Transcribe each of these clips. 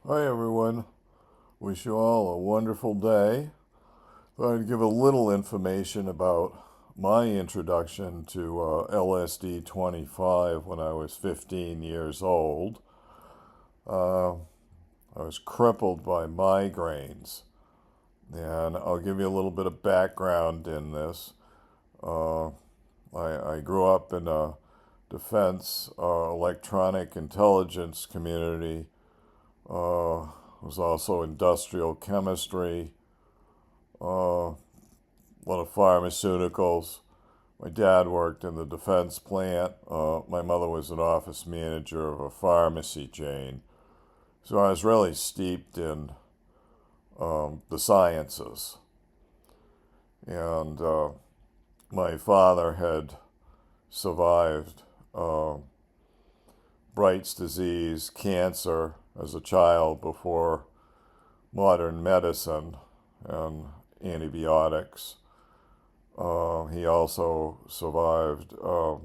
Hi everyone. Wish you all a wonderful day. Thought I'd give a little information about my introduction to LSD 25 when I was 15 years old. Uh, I was crippled by migraines, and I'll give you a little bit of background in this. Uh, I grew up in a defense electronic intelligence community. Was also industrial chemistry, a lot of pharmaceuticals. My dad worked in the defense plant. My mother was an office manager of a pharmacy chain. So I was really steeped in the sciences. And my father had survived Bright's disease, cancer, as a child before modern medicine and antibiotics. He also survived uh,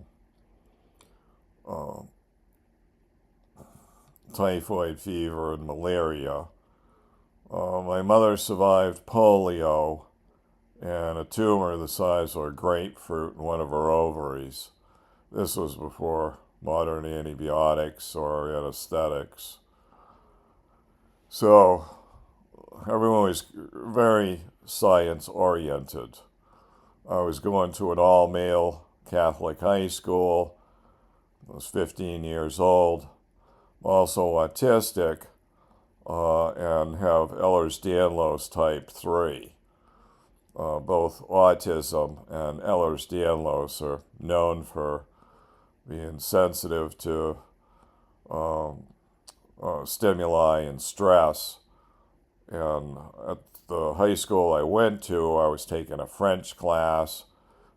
typhoid fever and malaria. My mother survived polio and a tumor the size of a grapefruit in one of her ovaries. This was before modern antibiotics or anesthetics. So everyone was very science oriented. I was going to an all male Catholic high school. I was 15 years old. I'm also autistic and have Ehlers-Danlos type 3. Both autism and Ehlers-Danlos are known for being sensitive to um, stimuli and stress. And at the high school I went to, I was taking a French class.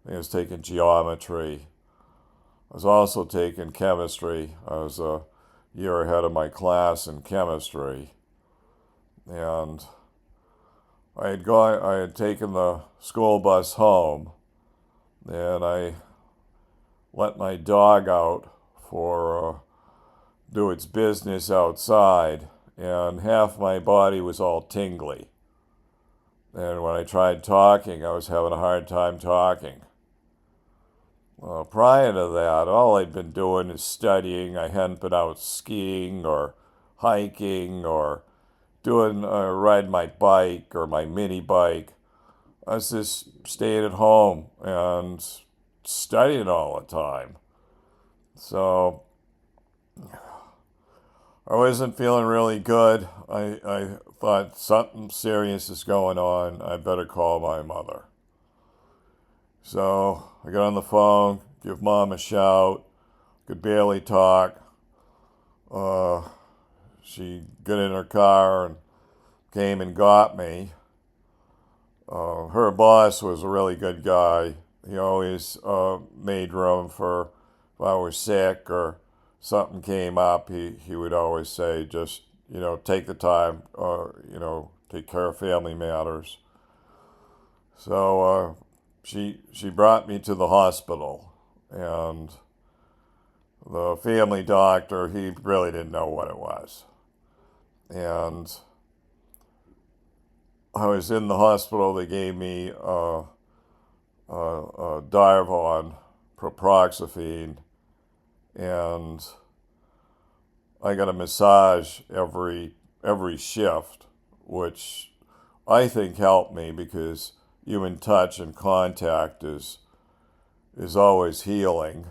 I was taking geometry. I was also taking chemistry. I was a year ahead of my class in chemistry. And I had taken the school bus home, and I let my dog out for do its business outside, and half my body was all tingly. And when I tried talking, I was having a hard time talking. Prior to that, all I'd been doing is studying. I hadn't been out skiing or hiking or doing riding my bike or my mini bike. I was just staying at home and studying all the time. So I wasn't feeling really good. I thought something serious is going on. I better call my mother. So I got on the phone, give mom a shout, could barely talk. Uh, she got in her car and came and got me. Her boss was a really good guy. He always made room for if I was sick or something came up. He would always say, just take the time, take care of family matters. So she brought me to the hospital, and the family doctor, he really didn't know what it was, and I was in the hospital. They gave me Darvon, Proproxafine, and I got a massage every shift, which I think helped me because human touch and contact is always healing.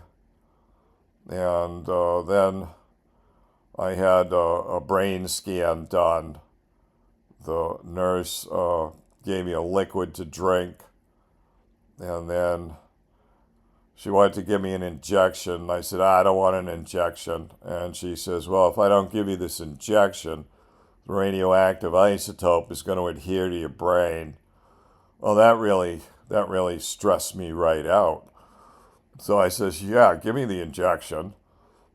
And then I had a brain scan done. The nurse gave me a liquid to drink, and then she wanted to give me an injection. I said, I don't want an injection. And she says, well, if I don't give you this injection, the radioactive isotope is going to adhere to your brain. Well, that really stressed me right out. So I says, yeah, give me the injection.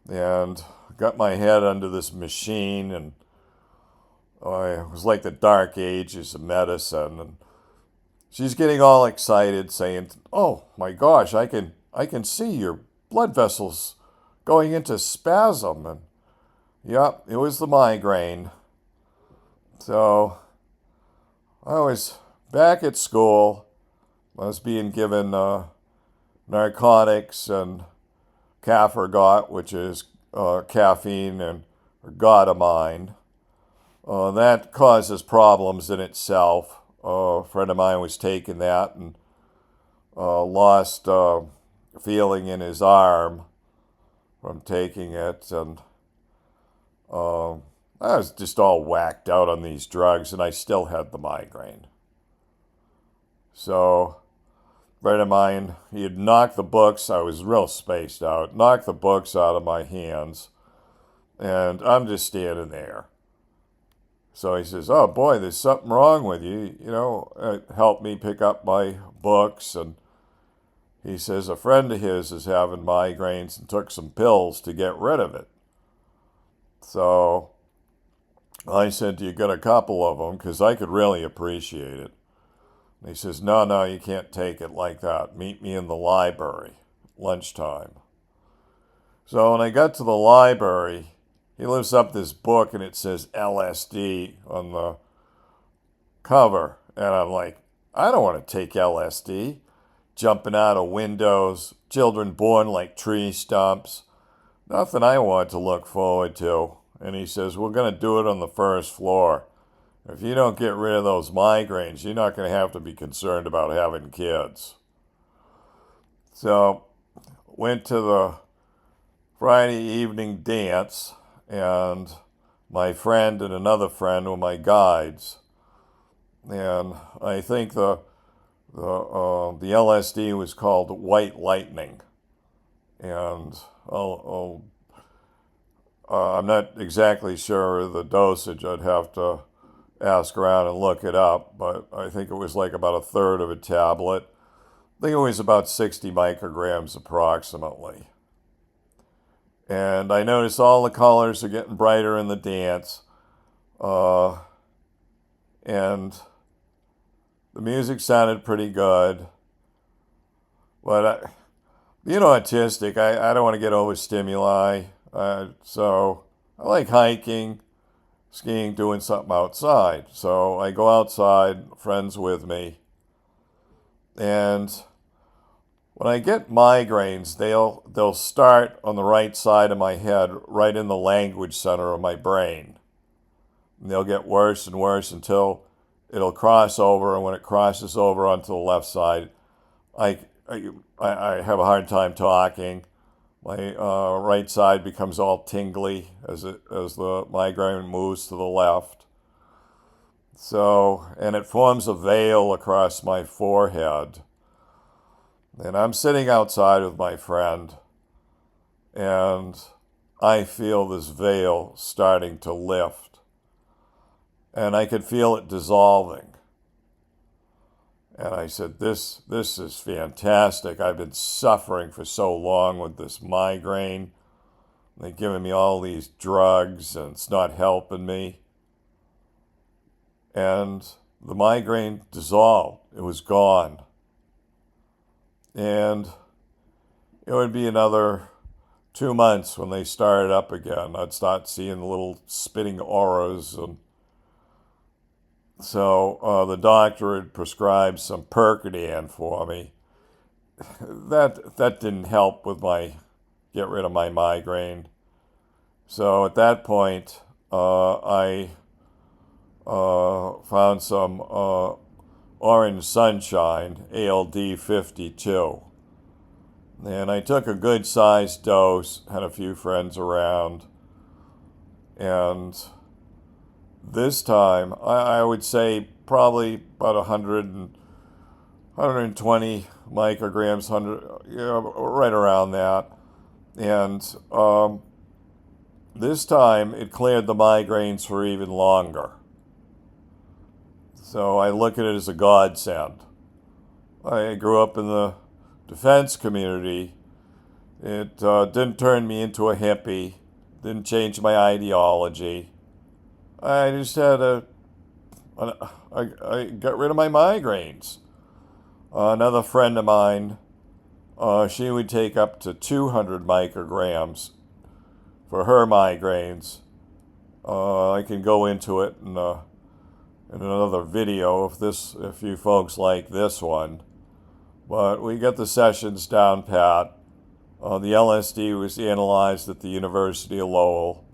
And got my head under this machine, and it was like the dark ages of medicine. And she's getting all excited, saying, oh my gosh, I can see your blood vessels going into spasm. And yep, it was the migraine. So I was back at school. I was being given narcotics and cafergot, which is caffeine and ergotamine. That causes problems in itself. A friend of mine was taking that and lost feeling in his arm from taking it, and I was just all whacked out on these drugs, and I still had the migraine. So, a friend of mine, he had knocked the books. I was real spaced out. Knocked the books out of my hands, and I'm just standing there. So he says, "Oh boy, there's something wrong with you. You know, help me pick up my books." And he says a friend of his is having migraines and took some pills to get rid of it. So I said, "Do you got a couple of them? Because I could really appreciate it." And he says, "No, you can't take it like that. Meet me in the library, lunchtime." So when I got to the library, he lifts up this book and it says LSD on the cover. And I'm like, I don't want to take LSD. Jumping out of windows, children born like tree stumps. Nothing I want to look forward to. And he says, "We're going to do it on the first floor. If you don't get rid of those migraines, you're not going to have to be concerned about having kids." So, went to the Friday evening dance, and my friend and another friend were my guides. And I think the LSD was called White Lightning. And I'm not exactly sure the dosage. I'd have to ask around and look it up, but I think it was like about a third of a tablet. I think it was about 60 micrograms approximately. And I noticed all the colors are getting brighter in the dance. And the music sounded pretty good. But being autistic, I don't want to get overstimuli. So I like hiking, skiing, doing something outside. So I go outside, friends with me. And when I get migraines, they'll start on the right side of my head, right in the language center of my brain. And they'll get worse and worse until it'll cross over, and when it crosses over onto the left side, I have a hard time talking. My right side becomes all tingly as the migraine moves to the left. So, and it forms a veil across my forehead. And I'm sitting outside with my friend, and I feel this veil starting to lift. And I could feel it dissolving. And I said, this is fantastic. I've been suffering for so long with this migraine. They're giving me all these drugs, and it's not helping me. And the migraine dissolved. It was gone. And it would be another 2 months when they started up again. I'd start seeing the little spinning auras. And so the doctor had prescribed some Percodan for me. That didn't help with get rid of my migraine. So at that point, I found some Orange Sunshine, ALD 52. And I took a good sized dose, had a few friends around. And this time, I would say probably about 120 micrograms, right around that. And this time, it cleared the migraines for even longer. So I look at it as a godsend. I grew up in the defense community. It didn't turn me into a hippie, didn't change my ideology. I just had I got rid of my migraines. Another friend of mine, she would take up to 200 micrograms for her migraines. I can go into it in in another video if you folks like this one. But we get the sessions down pat. The LSD was analyzed at the University of Lowell,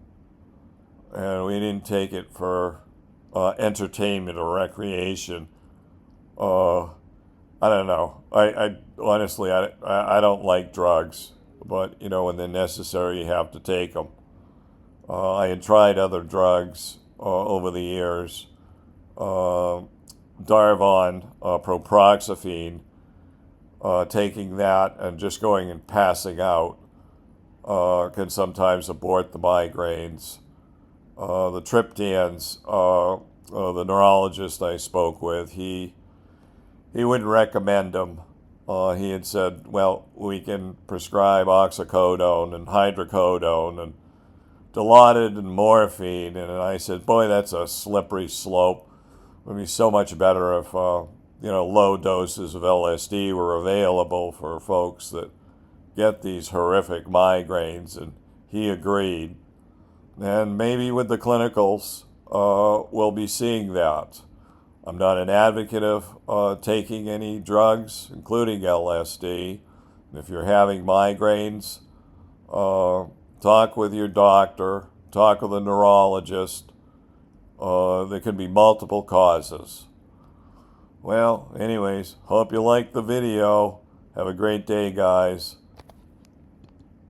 and we didn't take it for entertainment or recreation. I don't know. I honestly, I don't like drugs, but when they're necessary, you have to take them. I had tried other drugs over the years. Darvon, proproxifene, taking that and just going and passing out can sometimes abort the migraines. The triptans, the neurologist I spoke with, he wouldn't recommend them. He had said, well, we can prescribe oxycodone and hydrocodone and Dilaudid and morphine. And I said, boy, that's a slippery slope. It would be so much better if, low doses of LSD were available for folks that get these horrific migraines. And he agreed. And maybe with the clinicals, we'll be seeing that. I'm not an advocate of taking any drugs, including LSD. If you're having migraines, talk with your doctor, talk with a neurologist. There can be multiple causes. Well, anyways, hope you liked the video. Have a great day, guys.